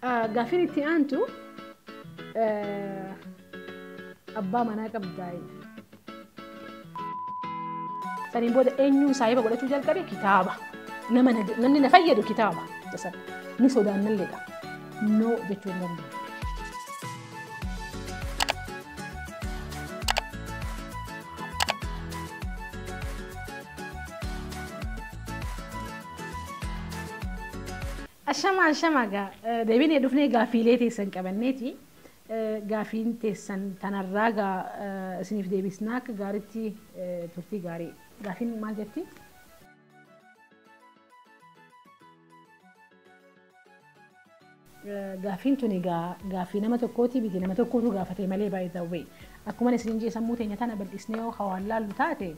قافين التيانتو أبا مناك بداي سنين بود إنيو سايبة ولا تجال كبي كتابة نمني نفيد كتابة جسد نسودان نلقى نو جتون نمني الشمع دايبين يدفني قافيلتي سن كبنيتي قافين تسن تنراغا سنيف ديبسناك غارتي ترتي غاري قافين ما جتي قافين توني قافين ما تكوتي بيجي ما تكوتو قافتي مالي باي ذا واي اكو من سنجي سموتي نتانا بالاسنيو خوالال تاتي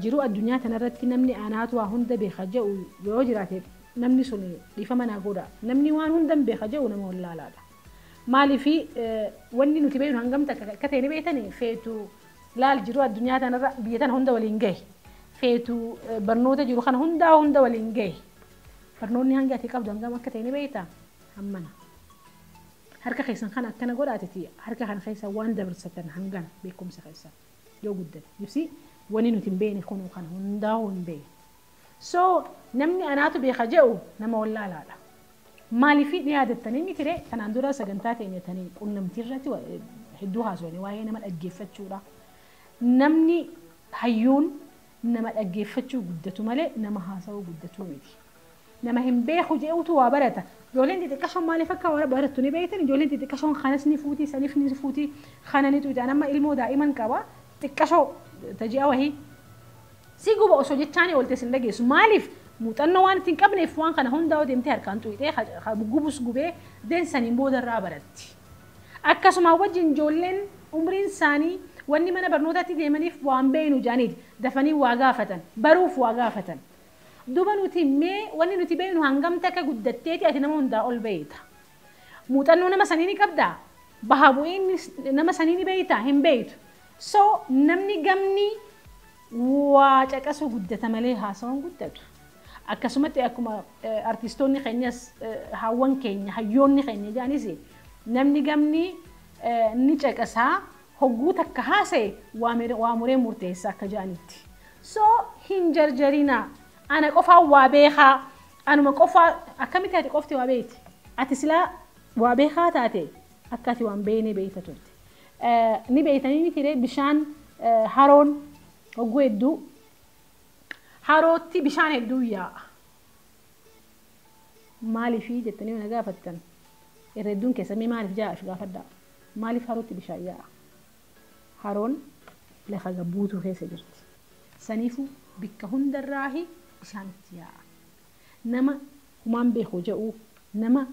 جرو الدنيا تنرتي نمني انات وهند بخجو يوجراتي نمني سوني لفمنا غودا نمني وان هندم بخجو نمو لا لا مالي في وني نتبين هنغمتك كتيني بيتني فيتو لا الجرو الدنيا تنر بيتن هند ولينجي فيتو برنوته جرو خن هند ولينجي برنوني هنجاتي قبض هنغم كتيني بيتا همنا harka khaysan khana kana godaatati harka khan khaysa waan dabarsatan hangan beekum sa khaysa yo guddan you see wani nutin beeni khunu khan hunda hunde so namni anaatu be khajau nama wallala la mali fi diyadatani mitire tanandura sagantati inatani qunnamtirati wa hidduha soni wa yana madaggefachuura namni hayyun nama daggefachu guddatu male nama haasawu guddatu miti nama himbe khujewtu wa barata جولين تتكشون مالي فكا ورا بارتوني بيتني جولين تتكشون خانسني فوتي سنفني فوتي خانني توجي أنا ما إلمو دائما كوا تتكشوا تجي أوهي سيجوا بقى سوجي تاني قلت سندقي سمالف متنوان تنكبني فوان خنا هوندا وديم تهر كانتو إيه خبوجوبس جوبه دين سنين بودر رابرت أكاسو ما وجين جولين عمرين ساني واني من برنودا تديمني فوان بينو جانيد دفني واقافة بروف واقافة دوبا نتيمي واني نتيبين هنغمتك قدتيتي اتي نمون دا اول بيتا موتانو نما سنيني كبدا بهابوين نما سنيني بيتا هم بيت سو نمني قمني واجاكاسو قدتا مليها سوان قدتو اكاسومتي اكما ارتستوني خينيس هاوان كيني هايوني خيني جانيسي نمني قمني نيجاكاسا هقوتك هاسي واموري مرتيسا كجانيتي سو هنجرجرينا أنا قفا وابيخا أنا ما قفا أكمل تاتي قفتي وابيت أتسلا وابيخا تاتي أكاتي وان بيني بيتا تورتي نبيتني نتيري بشان هارون وقويدو هاروتي بشان هدو يا مالي في جتني وانا قافتن الردون كسمي مالي في جاء في قافدا مالي في هاروتي بشان يا هارون لخا قبوتو خيسا جرت سنيفو بكهن دراهي بشانتيا نما همان بيخو جو نما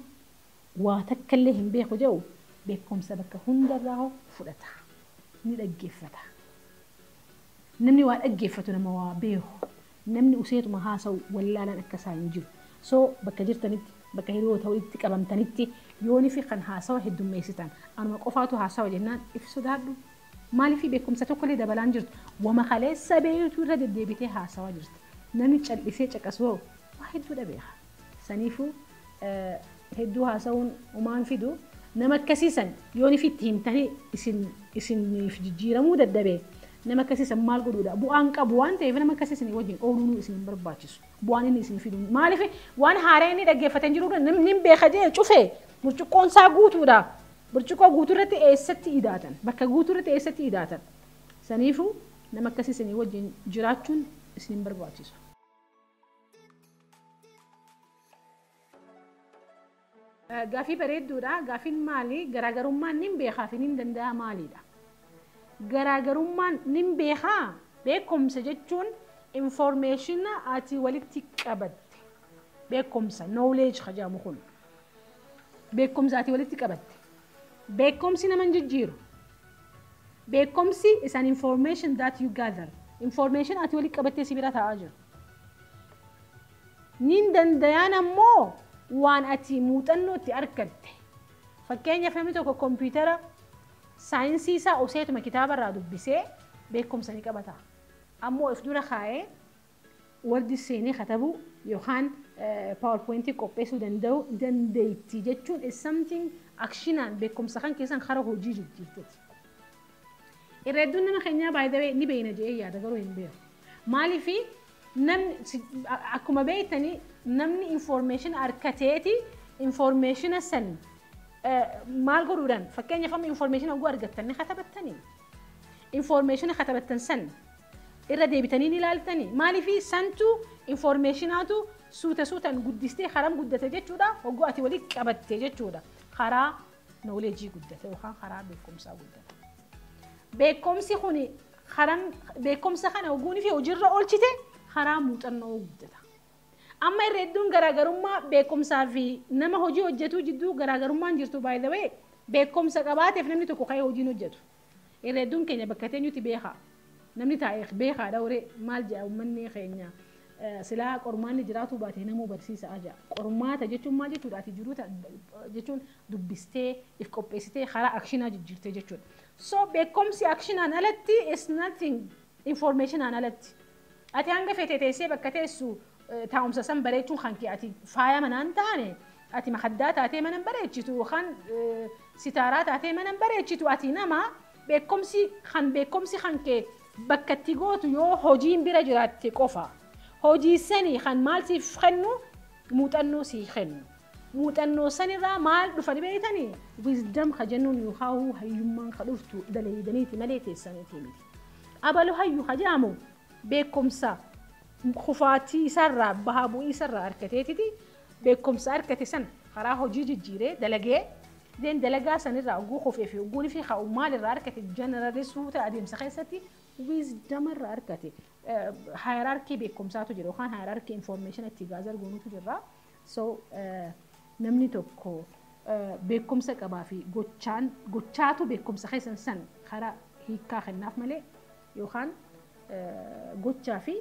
واتكلهم بيخو جو بيكم سبك هندراهو فلتا ندقفتا نمني وأقفتو نما وابيخو نمني أسيتو مهاسو ولا لن أكساين جيو سو بكا جرتنت بكا هيرو توليتي كبمتنتي يوني في قن هاسو هدو ميستان أنا مقفاتو هاسو جنان إفسو دادو مالي في بيكم ستوكلي دبلان جرت وما خليس سبيتو رد الديبتي هاسو جرت نمي تشلسي تشكسو واحد ودا بيها سنيفو هدوها سون وما انفدو نما كسيسن يوني في تيم تاني اسن في جيرا مو ددبه نما كسيسن مال قدودا بو انك بو انت ايفن ما كسيسن وجين اولونو اسن برباچس بو اني اسن فيدو مالي في وان هاريني دغفتن جيرو نم بخدي چوفه برچقون سا غوتودا برچقو غوتورتي اسات ايداتن بكا غوتورتي اسات ايداتن سنيفو نما كسيسن وجين جيراتون اسن برباچس غافي بريدودا غافين مالي غراغرومان نيم بيخا فينين دندا مالي دا غراغرومان نيم بيخا بكم سجچون انفورميشن اتي ولتي قبد بكم س نوليدج خجا مخون بكم ذاتي ولتي قبد بكم سي نمن جيرو بكم سي is an information that you gather information اتي ولتي قبد سيبرا تاجر نين دندانا مو وان اتي موتنو تي اركد فكين يفهمتو كمبيوتر ساينسي سا اوسيتو ما كتابه رادو بيسي بكم سني قبتا امو افدونا خاي ورد السيني ختبو يوخان PowerPoint qopheessuu dandeetti jechuun is something actionaan beekumsa kan keessan karaa hojii jijjiirteeti. Irreedduun nama keenyaa by the way ni beeyna jedhee yaada garuu hin beeku. Maaliif namni akkuma beektanii namni information argateeti information san maal godhuudhaan fakkeenyaaf amma information oguu argattan ni katabattanii. Information katabattan san irra deebitanii ni ilaaltanii. Maaliif santu informationaatu suutaan guddistee haram guddate jechuudha. Oguu ati walii qabatte jechuudha. Karaa knowledge guddate yookaan karaa beekumsaa guddate. Beekumsi kuni haram beekumsa kana oguuni fi hojiirra oolchite karaa muuxannoo guddata. Amma irreedduun garaagarummaa beekumsaa fi nama hojii hojjetu jidduu garaagarummaan jirtu by the way beekumsa qabaateef namni tokko ka'ee hojiin hojjetu. Irreedduun keenya bakka teenyuti beekaa. Namni taa'ee beekaa dhawree maal jedha uummanni keenya silaa qormaanni jiraatu baatee namuu barsiisa ajaa. Qormaata jechuun maal jechuudha ati jiruuta jechuun dubbistee if qopheessitee karaa akshinaa jijjiirtee jechuudha. So beekumsi akshinaan alatti is nothing informationaan alatti. Ati hanga feetee teessee bakka teessu taa'umsa san bareechuun kan kee ati faaya manaan taane ati mahaddaa taatee manan bareechitu yookaan sitaaraa taatee manan bareechitu ati nama beekumsi kan kee bakka itti gootu yoo hojiin bira jiraatte qofa. Hojii sanii kan maal siif kennu muuxannoo siif kennu. Muuxannoo sanirraa maal dhufani beeytanii wisdom ka jennuun yookaan hayyummaan ka dhuftu daleeydaniiti malee teessaniiti miti. Abalu hayyu ka jedhamu beekumsa kufaatii isarraa bahaa bu'ii isarraa argateetiti beekumsa argate san karaa hojii jijjiiree dalagee dalagaa sanirraa oguu kufee fi oguun fi haa maalirraa argate generally suuta adeemsa keessatti wisdom irraa argate hierarchy beekumsaatu jira yookaan hierarchy information itti gaazar goonutu jira. So namni tokko beekumsa qabaa fi gochaatu beekumsa keessan san karaa hiikaa kennaaf malee yookaan gochaa fi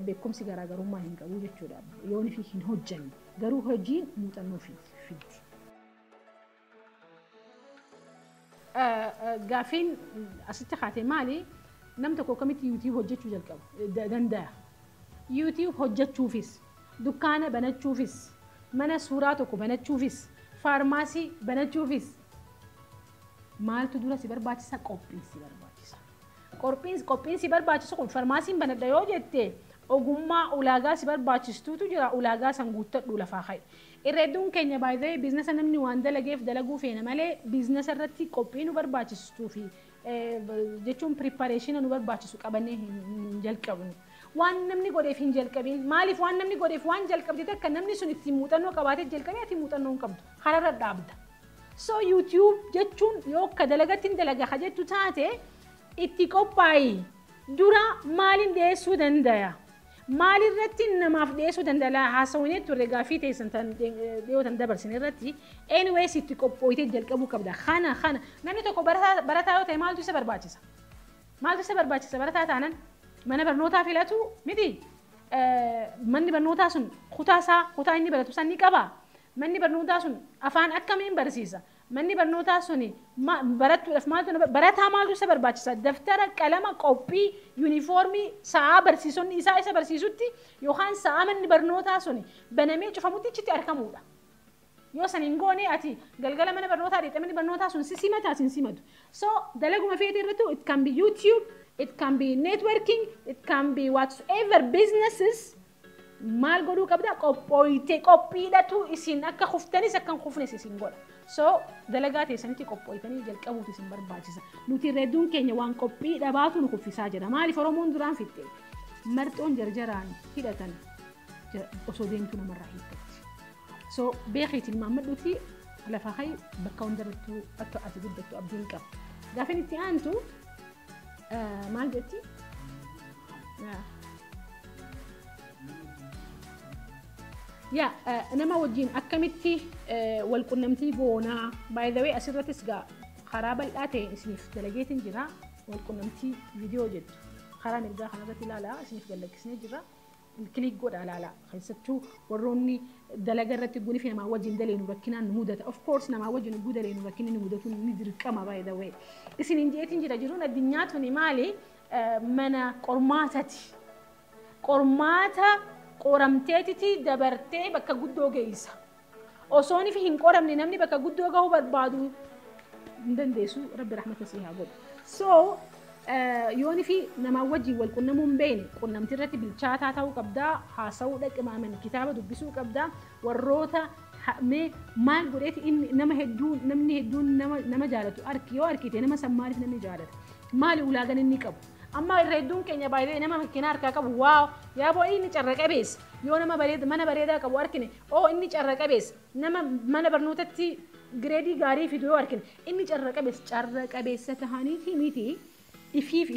beekumsi garaagarummaa hin qabu jechuudha. Yoon fi hin hojjanne garuu hojiin muuxannoo fiddi. Gaafiin asitti kaatee maali? Nam tokko kamitti YouTube hojjechuu jalqabu danda'a. YouTube hojjechuufis, dukkaana banachuufis, mana suuraa tokko banachuufis, faarmaasii banachuufis maaltu dura si barbaachisa? Qophiin si barbaachisa. Qophiin si barbaachisu kun faarmaasiin banadha yoo jette ogummaa ulaagaa si barbaachistuutu jira. Ulaagaa san guuttadhu lafaa ka'e. Irreedduun keenya by the way biizinasa namni waan dalageef dalaguu feena malee biizinasa irratti qophii nu barbaachistuu fi jechuun preparation nu barbaachisu qabannee hin jalqabnu. Waan namni godheef hin jalqabin. Maaliif waan namni godheef waan jalqabde takka namni sun itti muuxannoo qabaatee jalqabee ati muuxannoo hin qabdu. Hararra dhaabda. So YouTube jechuun yoo akka dalagatti hin dalaga jettu taate itti qophaayi. Dura maaliin dhiyeessuu danda'a? Maalirratti namaaf dhiyeessuu danda'a? Haasawanii turre gaafii teessan dhiyootan dabarsin irratti anyways itti qophooyitee jalqabuu qabda. Kana namni tokko barataa yoo ta'e maaltu isa barbaachisa? Maaltu isa barbaachisa barataa taanan? Mana barnootaa filatu miti. Manni barnootaa sun kutaa inni baratu san ni qaba. Manni barnootaa sun afaan akkamiin barsiisa? Manni barnootaa suni barattuudhaaf barataa maaltu isa barbaachisa? Daftara, qalama, qophii, yuunifoormii, sa'a barsiisonni isaa isa barsiisutti yookaan sa'a manni barnootaa suni banamee cufamutti achitti argamuudha. Yoo san hin goone ati galgala mana barnootaa dheedha manni barnootaa sun si simata sin simatu. So dalaguma feete irratti it can be YouTube, it can be networking, it can be whatever businesses. Maal godhuu qabda? Qophiidhatu isin akka kuftanis akka hin kufnes isin godha. So dalagaa teessanitti qophooytanii jalqabuutu isin barbaachisa. Nuti irreedduun keenya waan qophii dhabaatu nu kuffisaa jira. Maaliif Oromoon duraan fitte? Marxoon jarjaraan hidhatan osoo deemtu namarraa hiikkatti. So beekii tilmaammadhuuti lafa ka'e bakka hundarrattuu akka ati guddattu abdiin qaba. Gaafin itti aantu maal jetti? nama wajjin akkamitti wal qunnamtii goonaa by the way asirrattis gaa karaa bal'aa ta'een isiniif dalageetiin jira wal qunnamtii viidiyoo jettu karaa mirgaa kanarratti ilaalaa isiniif gallakkisnee jira kilik godha ilaalaa keessattuu warroonni dalaga irratti guni fi namaa wajjin daleenu rakkinaan nu mudata of course namaa wajjin guu daleenu rakkinni nu mudatu ni dirqama by the way isiniin jeetiin jira jiruun addunyaa tuni maali mana qormaatati qormaata qoramteetiti dabartee bakka guddoo geessa. Osoon fi hin qoramne namni bakka guddoo gahuu barbaadu hin dandeessu rabbi rahmata isii haa godhu. So yooni fi nama wajjin wal qunnamuu hin beekne qunnamtii irratti bilchaataa ta'uu qabdaa, haasa'uu dhaqimaaman kitaaba dubbisuu qabdaa, warroota mee maal godheeti namni hedduun nama jaalatu arki yoo arkite nama san maaliif namni jaalata maali ulaagan inni qabu amma irra hedduun keenya baay'ee nama makiinaa harkaa qabu waaw yaaboo inni carra qabeessa yoo nama mana bareedaa qabu arkine oo inni carra qabeessa nama mana barnootatti gireedii gaarii fidu yoo arkine inni carra qabeessa tahaniiti miti ifiif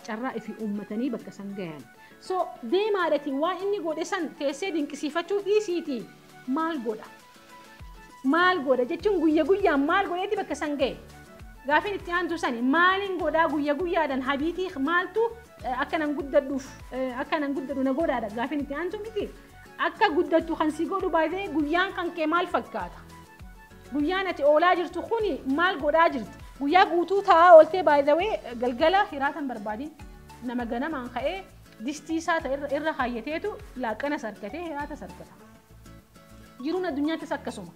carraa ifi uummatanii bakka san gahan so deemaadhati waan inni godhe san teessee dinqisiifachuu dhiisiiti maal godha jechuun guyya guyyaan maal godheeti bakka san gahe gaafin itti aantu sani maalin godhaa guyya guyyaadhaan habiitii maaltu akkanan guddadhu na godhaadha gaafin itti aantu miti akka guddattu kan si godhu baay'ee guyyaan kan kee maal fakkaata guyyaan ati oolaa jirtu kuni maal godhaa jirti guyyaa guutuu taa'aa ooltee baay'ee galgala hiraatan barbaadin nama ganamaan ka'ee distii isaa irra kaayyateetu laaqana sarkatee hiraata sarkata jiruun addunyaattis akkasuma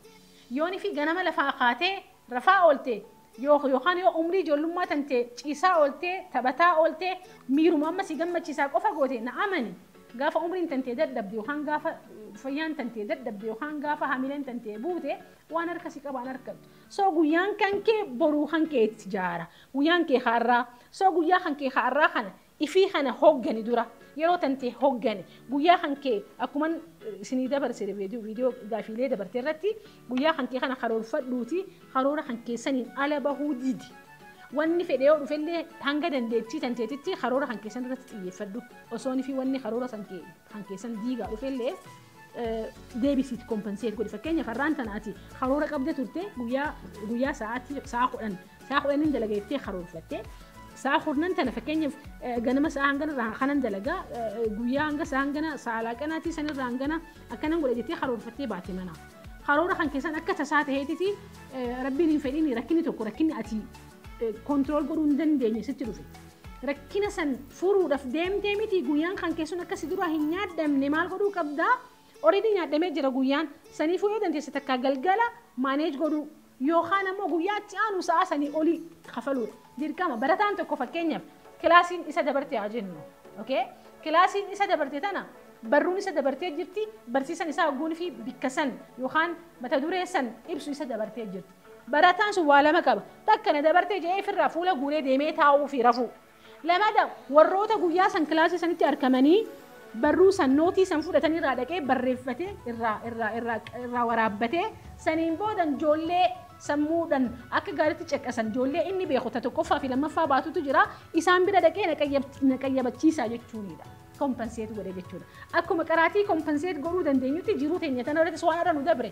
yooni fi ganama lafaa kaatee rafaa ooltee yookaan yoo umrii ijoollummaa tante ciisaa ooltee taphataa ooltee miiruma amma si gammachiisaa qofa goote na amani gaafa umriin tante dadhabde yookaan gaafa fayyaan tante dadhabde yookaan gaafa hamileen tante buute waan harka si qabaan argattu so guyyaan kan kee boruu kan kee itti jaara guyyaan kee har'aa so guyyaa kan kee har'aa kana ifii kana hoggani dura yeroo tante hoggani guyyaa kan kee akkuma isinii dabarsite viidiyoo gaafiilee dabarte irratti guyyaa kan kee kana karoorfadhuuti karoora kan keessaniin ala bahuu didi wanni fedhe yoo dhufellee hanga dandeettii tanteetitti karoora kan keessan irratti xiyyeeffadhu osoo fi wanni karoora kan keessan diigaa dhufellee deebisiiti kompenseet godhi fakkeenyaaf har'aan tanaati karoora qabde turte guyyaa sa'a 10 dalageettee karoorfatte sa'a 10 tana fakkeenyaaf ganama sa'a hangana kanan dalagaa guyyaa hanga sa'a hangana sa'a laaqanaatii sanirraa hangana akkanan godhe jettee karoorfattee baate mana karoora kan keessan akka tasaa ta'eetiti rabbiin hin fedhin rakkinni tokko rakkinni ati kontirool godhuu hin dandeenye sitti dhufe rakkina san furuudhaaf deemtee miti guyyaan kan keessan akkasi dura hin nyaadamne maal godhuu qabdaa already nyaadamee jira guyyaan saniifuu yoo dandeesse takka galgala maaneej godhuu yookaan ammoo guyyaatti aanu sa'a sanii olii kafaluudha dirqama barataan tokko fakkeenyaaf kilaasiin isa dabartee haa jennu okay kilaasiin isa dabartee tana barruun isa dabartee jirti barsiisan isaa hogguun fi bikka san yookaan mata duree san ibsu isa dabartee jirti barataan sun waa lama qaba takka na dabartee jedhee ofirraa fuula guuree deemee taa'uu fi rafuu lamada warroota guyyaa san kilaasii sanitti argamanii barruu san nootii san fudhatanii irraa dhaqee barreeffatee irraa waraabbatee saniin boodan ijoollee sammuudhaan akka gaariitti ceqqasan ijoollee inni beekota tokkoffaa fi lammaffaa baatutu jira isaan bira dhaqee na qayyabachiisaa jechuunidha kompenseet godhe jechuudha akkuma qaraatii kompenseet godhuu dandeenyutti jiruu teenya tana irratti waan irra nu dabre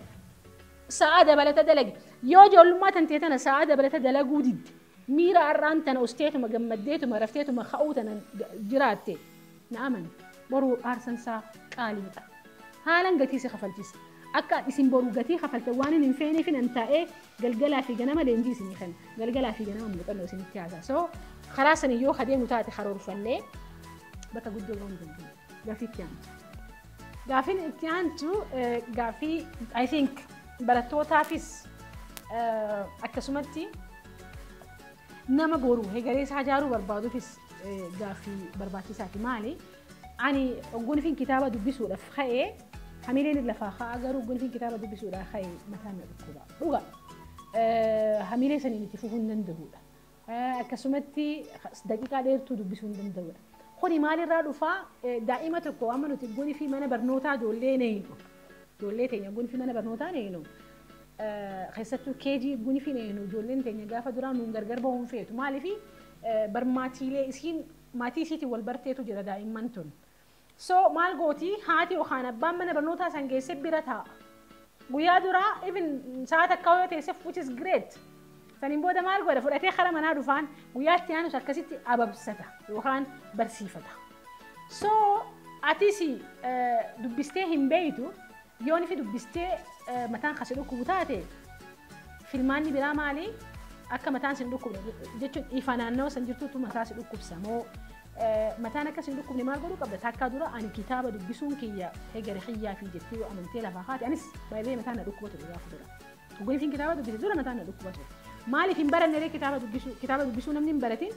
sa'a dabalata dalage yoo ijoollummaa tantee tana sa'a dabalata dalaguu didde miira har'aan tana usteetuma gammaddeetuma rafteetuma ka'uu tana jiraatte na amani boruu aarsansaa qaaliidha haalan gatii si kafalchisa akka isin boruu gatii kafalte waan hin feeneef hin taa'ee galgalaa fi ganama leenjii isinii kan galgalaa fi ganama muuxannoo isinitti haasaa so karaa sanii yoo adeemu taate karoorfannee bakka guddoo ga'uu dandeenya gaafii itti aantu gaafii I think barattootaafis akkasumatti nama boruu hegaree isaa ijaaruu barbaaduufis gaafii barbaachisaati maali ani ogguun kitaaba dubbisuudhaaf ka'ee hamileen lafaa ka'aa garuu ogguun kitaaba dubbisuudhaaf ka'ee mataan na dhukkuba dhuga hamilee saniin itti fufuu hin danda'uudha akkasumatti daqiiqaa dheertuu dubbisuu hin danda'uudha kuni maalirraa dhufaa daa'ima tokko amma nuti ogguun fi mana barnootaa ijoollee neeynu ijoollee teenya ogguun fi mana barnootaa neeynu keessattuu keejii ogguun fi neeynu ijoolleen teenya gaafa duraan nuun gargar bahuun feetu maaliifi barmaatiilee isiin maatii isiitiin wal barteetu jira daa'imman tun so maal gooti haati yookaan abbaan mana barnootaa san geesse bira taa'a guyyaa duraa even sa'a takka yoo teesseef which is great saniin booda maal godha fudhatee kara manaa dhufaan guyyaatti aanus akkasitti ababsata yookaan barsiifata so atis dubbistee hin beeytu yoon fi dubbistee mataan kasi dhukkubu taate filmaanni biraa maali akka mataan sin dhukkubne jechuun ifa naannoo san jirtuutu mataa si dhukkubsa moo متى نكسر لكم نمار قالوا قبل تكادرا أنا كتابة دبسون كي هجر خيا في جتي وأمنتي لفاخات يعني بعدين متى ندوك بتر يا خضرا وقولي في كتابة دبسون متى ندوك بتر مالي في مبرر نري كتابة دبسون من مبرتين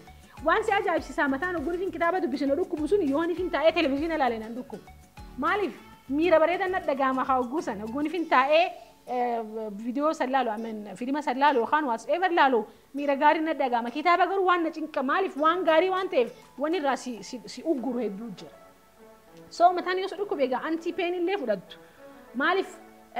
وانسى أجا إبسام متى نقول في كتابة دبسون ندوك بسون يوهني في تاء تلفزيون لا لنا ندوكم مالي ميرا بريدا ندقا ما خاوجوسا نقولي في تاء فيديو سلالو أمن فيلم سلالو خان واس إيفر لالو ميرا غاري ندقا ما كتابة قرو وان نجنك مالي وان غاري وان تيف وان الراسي سي أوجرو هيدوجر سو متى يوصلكوا بيجا أنتي بين اللي فلاد مالف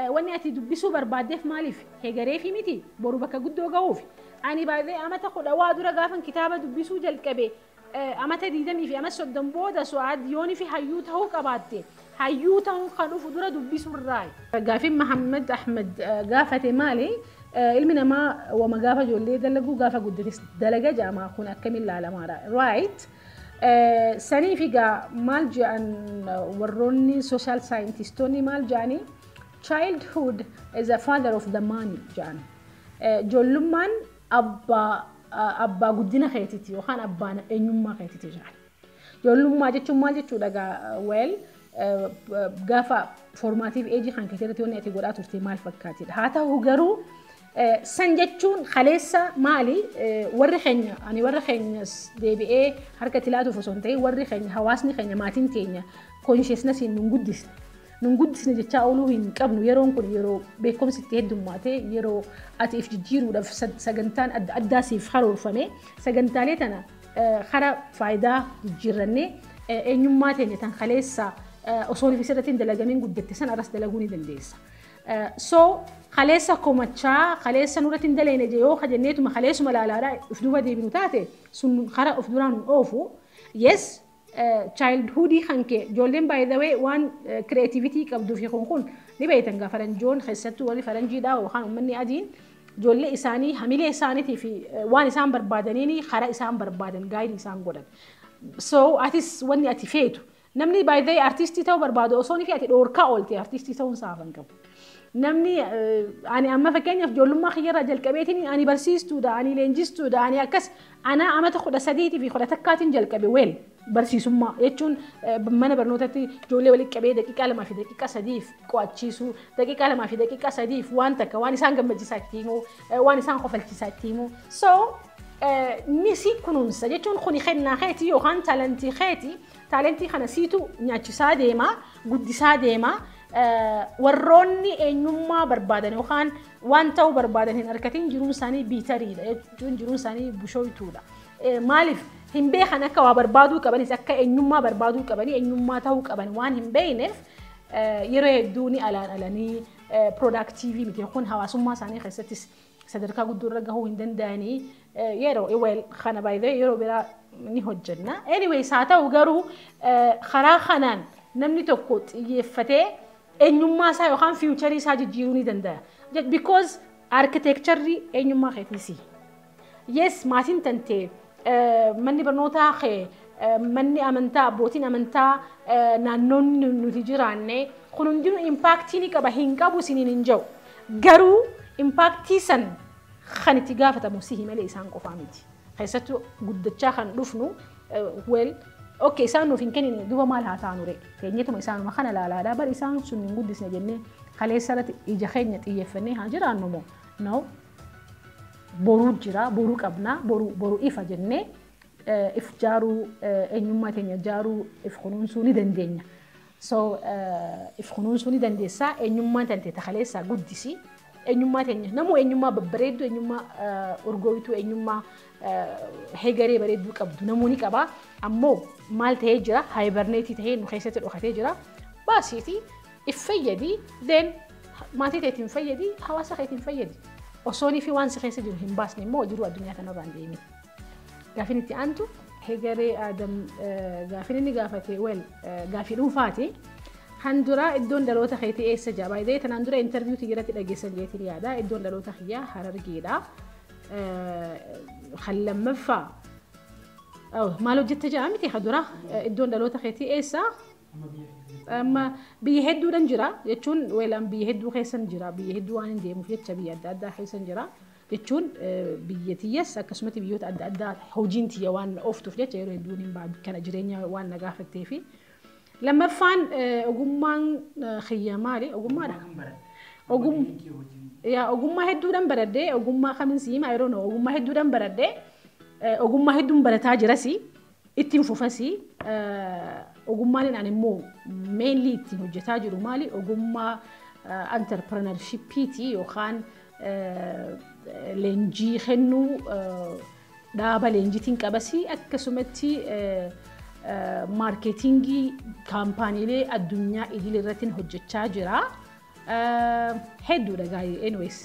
واني أتي دبسو بربادف مالف هجري في متي برو بكا قدو قوفي أنا بعد أما تاخد أوادر قافن كتابة دبسو جل كبي أما تديدمي في أما صدم بودا سعاد يوني في حيوت هو كباتي حيوت هو خلو فدورة دبسو الراي قافين محمد أحمد قافة مالي علمنا ما وما قافة جولي دلقو قافة قدتس دلقا جاما أخونا كمل على مارا رايت سني فيقا مال جان وروني social scientistوني مال جاني childhood is a father of the money جان جولمان أبا قدنا خيتي وخان أبانا إنيوما خيتي جان جولما جتشو مال جتشو لقا ويل قافة formative age خان كتير توني أتقولات ارتمال فكاتي هاتا هو قرو سنجتشون خليسة مالي ورخني يعني ورخني دي بي اي حركة تلاتو فسونتي ورخني حواسني خني ماتين تينيا consciousness ننقدس نجتشا أولو هن كابنو يرون كل يرو بيكم ستهد ماتي يرو أتي إفجيرو دف سجنتان أداسي فخرو فمي سجنتاليتنا خرا فايدة جيرني إنيوم ماتي نتان خليسة أصولي في سرتين دلقامين قدت سنة أرس دلقوني دنديسة so خليسة كوماتشا خليسة نورة دلين جيو خجنيتو ما خليسو ملالا افدوبا دي بنوتاتي سن خرا افدوران اوفو yes childhoodي خانكي جولين by the way one creativity كبدو في خونخون نبايتنغا فرنجون خيستو ولي فرنجي دا وخان مني أدين جولي إساني هميلي إساني في وان إسان بربادنيني خرا إسان بربادن غايد إسان قدن so أتيس واني أتفيتو نمني by the way artisti تاو بربادو أصوني في أتي دوركا أولتي artisti تاو نصافن كم نمني أنا أما فكاني في جول ما خير رجال كبيتني أنا برسيستو دا أنا لينجستو دا أنا أكس أنا أما تأخذ سديتي في خلا تكاتين جال كبي ويل برسيسو ما يتشون بمنا برنوتاتي جولي ولي كبي دقيقة لما في دقيقة سديف كواتشيسو دقيقة لما في دقيقة سديف وانتك واني سان جنب جساتيمو واني سان خفل جساتيمو so نسي كنونسا يتشون خوني خدنا خيتي يوخان تالنتي خنسيتو نياتشي ساديما قدي ساديما warroonni eenyummaa barbaadan yookaan waan ta'uu barbaadan hin argatin jiruun isaanii biitariidha jechuun jiruun isaanii bushooytuudha maaliif hin beekan akka waa barbaaduu qabanis akka eenyummaa barbaaduu qabanii eenyummaa ta'uu qaban waan hin beekneef yeroo hedduu ni alanii productive miti kun hawaasummaa isaanii keessattis sadarkaa guddoorra gahuu hin danda'anii yeroo weel kana baay'ee yeroo biraa ni hojjenna anyway saa ta'u garuu karaa kanaan namni tokko xiyyeeffatee eenyummaa isaa yookaan fiicharii isaa jijjiiruu ni danda'a because architecture eenyummaa keetiisi yes maatiin tantee manni barnootaa kee manni amantaa abbootiin amantaa naannoon nuti jiraanne kun hundinuu impactii ni qaba hin qabu siniin hin jiru garuu impactii san kan itti gaafatamu sihi malee isaan qofaa miti keessattuu guddachaa kan dhufnu well okay isaan nuuf hin kennine duba maal haa taanu ree keenyatuma isaanuma kana laalaadhaa bar isaan sun hin guddisne jennee kaleessarratti ija keenya xiyyeeffannee haa jiraannu moo no boruu jira boruu qabnaa boruu ifa jennee if jaaruu eenyummaa teenya jaaruu if kunuunsuu ni dandeenya so if kunuunsuu ni dandeessaa eenyummaa tante kaleessaa guddisi eenyummaa teenya namuu eenyummaa babbareeddu eenyummaa urgooytuu eenyummaa heegaree bareedduu qabdu namuu ni qaba ammoo maal ta'ee jira haayibarneetii ta'ee nu keessatti dhokatee jira baasiitii if fayyadi then maatii ta'eetiin fayyadi hawaasa ta'eetiin fayyadi osoonii fi waan si keessa jiru hin baasne immoo jiru addunyaa kanarraan deemi gaafin itti aantu heegaree aadam gaafin inni gaafate wel gaafii dhuunfaati handura iddoon dhaloota keetii eessa jira baay'ee tanaan dura interviiwtii irratti dhageessan jeetiin yaada iddoon dhaloota kiyyaa Harargeedha خلّمفّا أو ما لو جت جامتي خدورة إدون دلوتا خيتي إيسا أما بيهدو دنجرا يتشون ولا بيهدو خيسن جرا بيهدو عن دي مفيد شبيه دادا خيسن جرا jechuun biyyattiyyas akkasumatti biyyoota adda addaa hojiin tiyya waan ooftuuf jecha yeroo hedduun hin baadu kana jireenya waan na gaafattee fi lammaffaan ogummaan xiyya maali ogummaadha ogummaa hedduudhaan baradhee ogummaa kamiin himaa yeroo ogummaa hedduudhaan baradhee ogummaa hedduun barataa jirasi ittiin fufasi ogummaan ani immoo mainly ittiin hojjetaa jiru maali ogummaa entrepreneurshipiti yookaan leenjii kennuu dhaaba leenjiitiin qabasi akkasumatti marketingii kaampaaniilee addunyaa idil irratti hojjechaa jira. Hedduudha gaa'ee anyways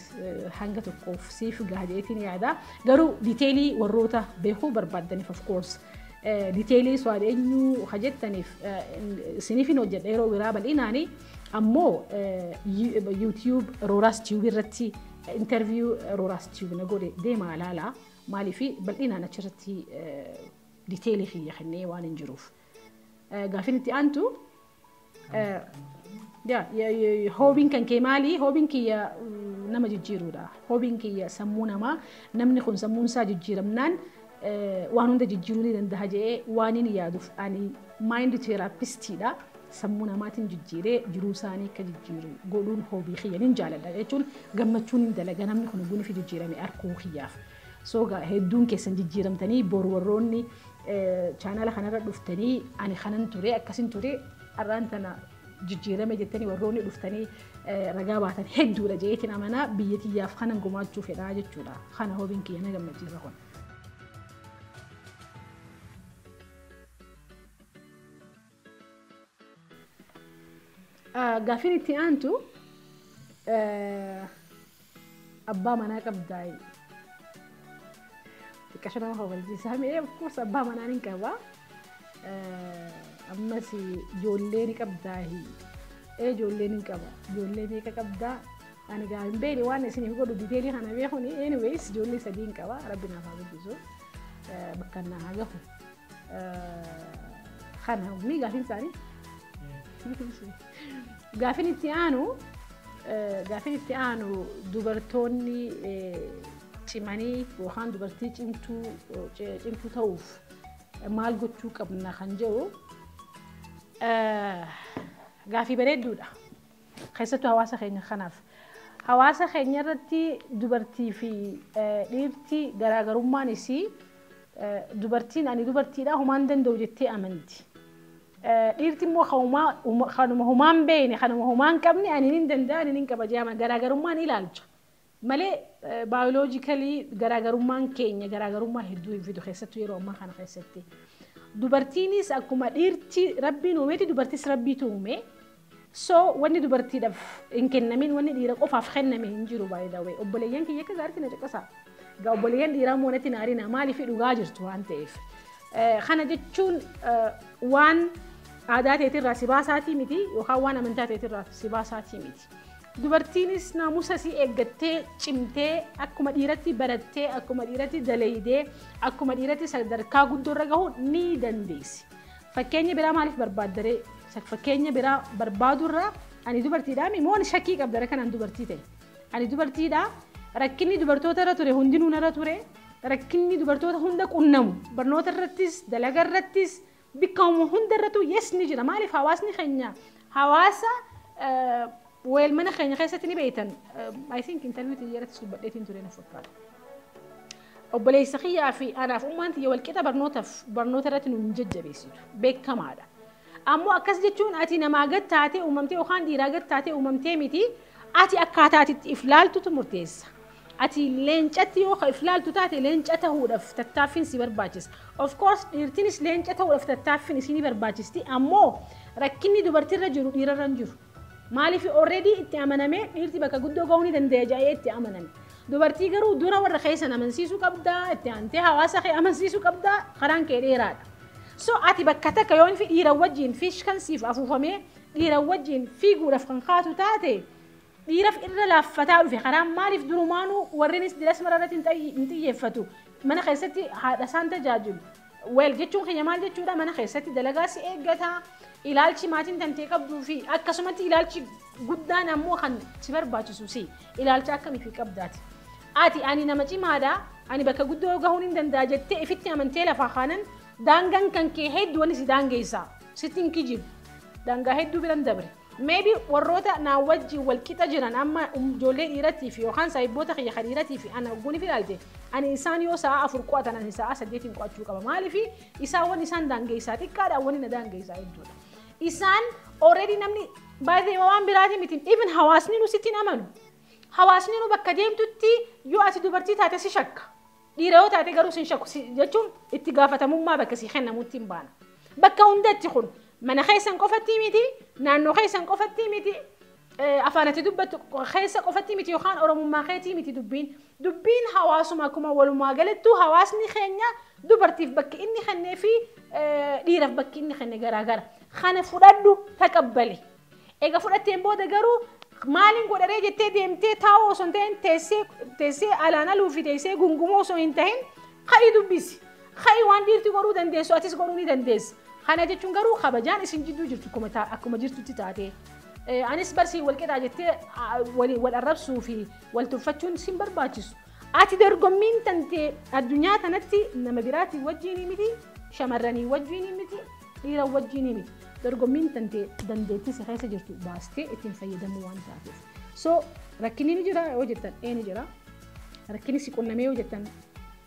hanga tokkoof siif gaa'eetiin yaada garuu diteelii warroota beekuu barbaadaniif of course diteelii swaan eenyu hojjettaniif isiniif hin hojjedha yeroo biraa bal'inaanii ammoo YouTube Rooraas Tube irratti interview Rooraas Tube na godhe deemaa ilaalaa maaliif bal'inaan achirratti diteelii xiyya kennee waan hin jiruuf gaafin itti aantu hoobiin kan kee maali? Hoobiin kiyya nama jijjiiruudha. Hoobiin kiyya sammuu namaa namni kun sammuun isaa jijjiiramnaan waan hunda jijjiiruu ni danda'a jedhee waan inni yaaduuf ani mind therapistidha. Sammuu namaatiin jijjiiree jiruu isaanii akka jijjiiru godhuun hoobii kiyya nin jaaladha jechuun gammachuun hin dalaga namni kun bu'uun fi jijjiirame arkuu kiyyaaf. So hedduun keessan jijjiiramtanii boru warroonni chaanala kanarra dhuftanii ani kanan ture akkasin ture arraan tana jijjiirame jettanii warroonni dhuftanii ragaa baatan hedduudha jeetiin amanaa biyya tiyyaaf kanan gumaachuu fedhaa jechuudha. Kana hoobiin kiyya na gammachiisa kun. Gaafin itti aantu abbaa manaa qabdaayi. Xiqqasho nama hawwalchiisaa mee of course abbaa manaa ni qaba. Ammas ijoollee ni qabdaahi. Ijoollee ni qaba. Ijoollee meeqa qabdaa? Ani gaa hin beekne waan isiniif godhu diteelii kana beekuni anyways ijoollee sadii ni qaba. Rabbi naaf haa guddisu. Bakka naa haa gahu. Kana humni gaafin isaanii. Gaafin itti aanu dubartoonni cimanii yookaan dubartii cimtuu ta'uuf maal gochuu qabna kan jedhu gaafii bareedduudha. Keessattuu hawaasa keenya kanaaf. Hawaasa keenya irratti dubartii fi dhiirti garaagarummaan isii dubartiin ani dubartiidha humaan danda'u jettee amanti. Dhiirti immoo kanuma humaan beekne kanuma humaan qabne ani nin danda'a ani nin qaba jedhama garaagarummaan ilaalcha. Malee baayoloojikalii garaagarummaan keenya garaagarummaa hedduu hin fidu keessattuu yeroo ammaa kana keessatti. Dubartiinis akkuma dhiirti rabbiin uumeeti dubartis rabbiitu uume. So wanni dubartiidhaaf hin kennamin wanni dhiira qofaaf kenname hin jiru baay'ee obboleeyyan kiyya akka gaariitti na caqasa. Gaa obboleeyyan dhiiraa moonatti naarina maaliif dhugaa jirtu waan ta'eef. Kana jechuun waan aadaa teetirraa si baasaatii miti yookaan waan amantaa teetirraa si baasaatii miti. Dubartiinis naamusa si eeggattee cimtee akkuma dhiiratti barattee akkuma dhiiratti dalaydee akkuma dhiiratti sadarkaa guddoorra gahuu ni dandeessi. Fakkeenya biraa maaliif barbaaddaree fakkeenya biraa barbaadurraa ani dubartiidhaa moon shakkii qabdara kanaan dubartii ta'e. Ani dubartiidhaa rakkinni dubartoota irra ture hundinuu narra ture rakkinni dubartoota hunda qunnamu barnoota irrattis dalagaa irrattis bikkauma hunda irrattu yes ni jira maaliif hawaasni keenya hawaasa weel mana keenya keessatti ni beeytan I think interview xiyyaratti subbadheetiin ture na fakkaata. Obboleessa kiyyaa fi anaaf ummaan tiyya walqixa barnoota irratti nu hin jajjabeessitu beekamaadha. Ammoo akkas jechuun ati namaa gad taatee uumamtee yookaan dhiiraa gad taatee uumamtee miti ati akkaataa ati if laaltutu murteessa. Ati leencatti yoo if laaltu taate leenca ta'uudhaaf tattaaffiin si barbaachisa. Of course dhiirtinis leenca ta'uudhaaf tattaaffiin isii barbaachisti ammoo rakkinni dubartiirra jiru dhiirarra hin jiru. Maaliif already itti amanamee dhiirti bakka guddoo gahuu ni danda'a jedhee itti amaname. Dubartii garuu dura warra keessan amansiisuu qabdaa itti aantee hawaasa kee amansiisuu qabdaa karaan kee dheeraadha. So ati bakka takka yoo fi dhiira wajjin fiishkansiif afuufamee dhiira wajjin fiiguudhaaf kan kaatu taate dhiiraaf irra laaffataa dhufe karaan maaliif durumaanuu warreenis diras mararratti hin xiyyeeffatu mana keessatti haadha isaan tajaajilu. Weel jechuun keenya maal jechuudha mana keessatti dalagaa si eeggata ilaalchi maatiin tantee qabduu fi akkasumatti ilaalchi guddaan ammoo kan si barbaachisu si ilaalcha akkamii fi qabdaati. آتي أنا نمشي ماذا أنا بك قدو جهون دندا جت إفتي أمن تلا فخانن دانغن كان كي هيد ونسي دانغيسا ستين كيجيب دانغا هيدو بلان دبر maybe وروتا ناوجي والكيتا جران أما جولي إيرتي في وخان سايبوتا خي خريرتي في أنا أقولي في الألتي أنا إنسان يو ساعة أفرقوا أنا إنسان سديتين قاتشوا كمان مالي في إنسان وان إنسان دانغيسا تكاد أولي ندانغيسا يجودا إنسان already نمني by the way براتي متين even حواسني نسيتين أمانو حواسني نو بكديم تتي يو أتي دوبرتي تاتي شك ديرو تاتي قروس شك جتشوم اتقافة مما بكسي خنا موتين بانا بكوندت تخون من خيسن قفتي ميتي نانو خيسن قفتي ميتي أفانا تدبت خيسن قفتي ميتي يخان أورم ما خيتي ميتي دبين حواسو ما كما ولو ما قالتو حواسني خينيا دوبرتي بك إني خني في ديرف بك إني خني جرا خنا فرادو تقبلي إيجا فرادتين بودا جرو مالين قد رجع تديمتي تاو سنتين تسي على نلو في تسي غنغمو سنتين خايدو بيسي خاي وان ديرتي قرو دندس واتيس قروني دندس خنا جتشون قرو خبجان اسم جدو جرتكم تا أكو مجرتو تتاتي أنيس برسي والكذا جت والعرب صوفي والتفتشون سيمبر باتشس أتي درجمين تنتي الدنيا تنتي إنما براتي وجيني مدي شمرني وجيني مدي غير وجيني مدي درجمين تنتي دندتي سخيسة جرتو باستي اتين فايدة موان تاتيف so ركني نجرا وجدتن نجرا ركني سيكون نمي وجدتن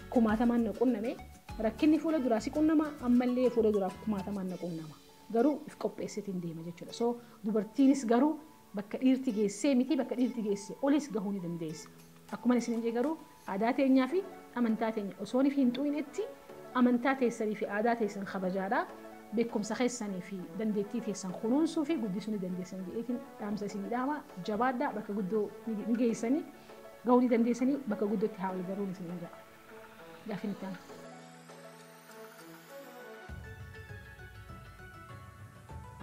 كوما تمان نكون نمي ركني فولا دراسي كون نما أما اللي فولا درا كوما تمان نكون نما غرو إفكوبيستين دي ما جتشولا so دوبرتينيس غرو بكرير تيجي ميتي بكرير تيجي أوليس غهوني دنديس أكمل سنين جي غرو عاداتي نيافي أمانتاتي أصوني في انتوين إتي أمانتاتي سري في عاداتي سن خبجارا بكم سخيسني في دندتي في سن خلون صوفي قديسوني دنديسني لكن تامس سني داما جبادا بك قدو نجيسني غوني دنديسني بك قدو تحاول غروني سنين جا دافين تان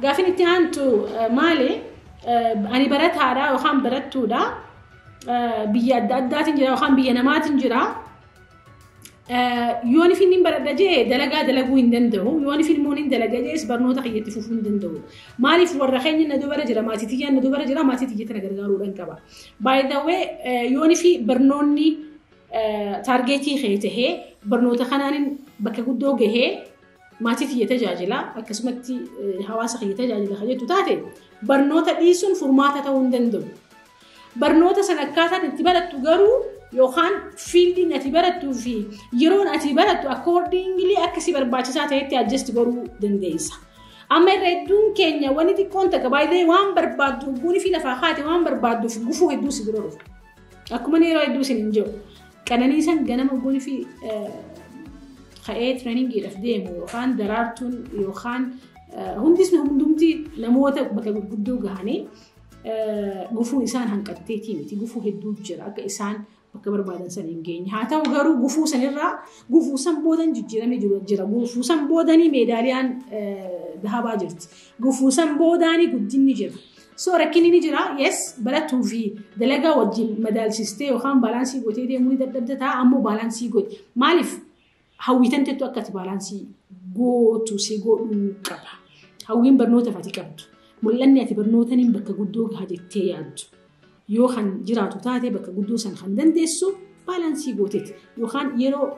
غافين التهان تو مالي أنا برات هذا وخام برات تودا بيادات نجرا وخام بينامات نجرا يوني في نمبر دجاج دلقا ويندندو يوني في المونين دلقا جيس برنوتا خيّت فوفون دندو مالي في ورخين ندو برجرا ما تيجي ندو برجرا ما تيجي تنقرقارو رنكبا by the way يوني في برنوني تارجتي خيته برنوتا خنانين بكا قدو جه ما تيجي تجاجلا أكسمتي حواس خيّت تجاجلا خيّتو تاتي برنوتا ديسون فورماتا توندندو برنوتا سنكاتا نتبرت تجارو يوخان فيلدي نتبرت في يرون أتبرت accordingly أكسي برباچسات هيتي adjust برو دنديسا أما الردون كينيا وانيتي كونتاك بايدي وان بربادو بوني في نفاخاتي وان بربادو في قفو هدوسي برورو أكو مني رو هدوسي ننجو كانانيسان غنم بوني في خاية ترينينج يرفديمو يوخان درارتون يوخان هندس من هندومتي نموتا بكا قدو غاني قفو إنسان هنكتتي متي قفو هدو جرا أكا إنسان بكا بربادن سنين جيني هاتا وغارو قفو سنرا قفو سنبودن جيرامي جرا قفو سنبوداني ميداليان دهابا جرت قفو سنبوداني قديني جرا سو ركيني نجرا يس بلاتو في دلقا وجي مدال سيستي وخان بالانسي قوتي دي موني دبدتا أمو بالانسي قوتي مالف هاويتن تتو أكت بالانسي قوتو سي قوتو قبا هاوين برنوتا فاتي قبتو ملأني أتبرنوتا نبكا قدوغ هادي التياد يوخان جراتو تاتي بكا قدوسا خندن ديسو بالانسي قوتيت يوخان يرو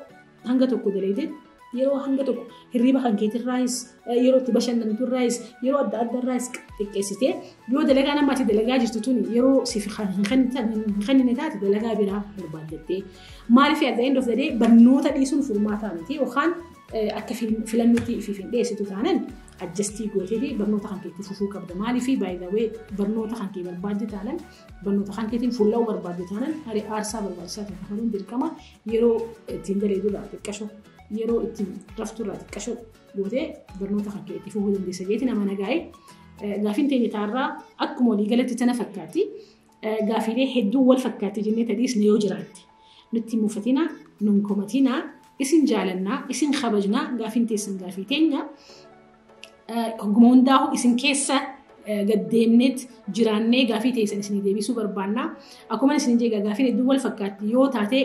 هنغتو كودليدت يرو هنغتو هريبا خانكيت الرايس يرو تباشن نمتو الرايس يرو أدى الرايس تكيسيتي يو دلقا نماتي دلقا جرتتوني يرو سيفي خاني نتاتي دلقا بيرا بربادتي مالي في at the end of the day برنوتا ديسون فرماتا نتي وخان أكا فيلمتي في ديسيتو تانن adjustii gooteeti barnoota kan keetti fufuu qabda maaliifi by the way barnoota kan kee barbaadde taanan barnoota kan keetiin fuulla'uu barbaadde taanan hari aarsaa barbaachisaa ta'e kafaluun dirqama yeroo ittiin daleedu irraa xiqqashoo yeroo ittiin raftu irraa xiqqashoo gootee barnoota kan kee itti fufuu dandeessa jeeti nama nagaa'e gaafiin teenya taarraa akkuma walii galatti tana fakkaatti gaafiilee hedduu wal fakkaatti jennee tadhiisne yoo jiraatti nutti mufatina nun komatina isin jaalannaa isin kabajnaa gaafiin teessan gaafii teenya Akkuma hundaa'u isin keessa gaddeemneet jiraannee gaafii teessan isin deebisuu barbaannaa akkuma isin jeegaa gaafii hedduu wal fakkaatti yoo taate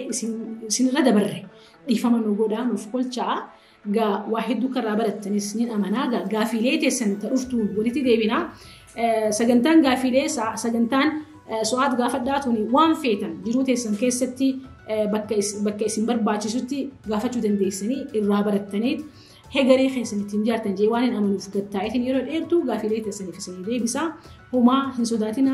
isinirra dabarre dhiifama nu godhaa nuuf kolchaa gaa waa hedduu karraa barattanis ni amanaa gaafiilee teessan ta'uftuu walitti deebinaa sagantaan gaafiilee sagantaan su'aat gaafadhaatuni waan feetan jiruu teessan keessatti bakka isin barbaachisutti gaafachuu dandeessanii irraa barattanii hegaree keessanitti jaartan jee waan hin amanuuf gattaa'itin yeroo dheertuu gaafilee teessaniif isin deebisa humaa hin sodaatina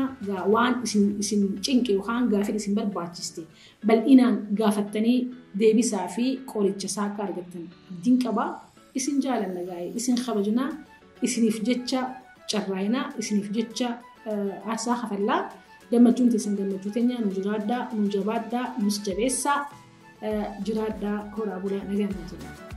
waan isin cinqe yookaan gaafii isin barbaachiste bal'inaan gaafattanii deebisaa fi qoricha isaa akka argattan abdiin qaba isin jaalanna gaa'ee isin kabajnaa isiniif jecha carraayinaa isiniif jecha aarsaa hafallaa gammachuun teessan gammachuu teenya nu jiraaddaa nu jabaaddaa nus jabeessaa jiraaddaa horaa bulaa nagaan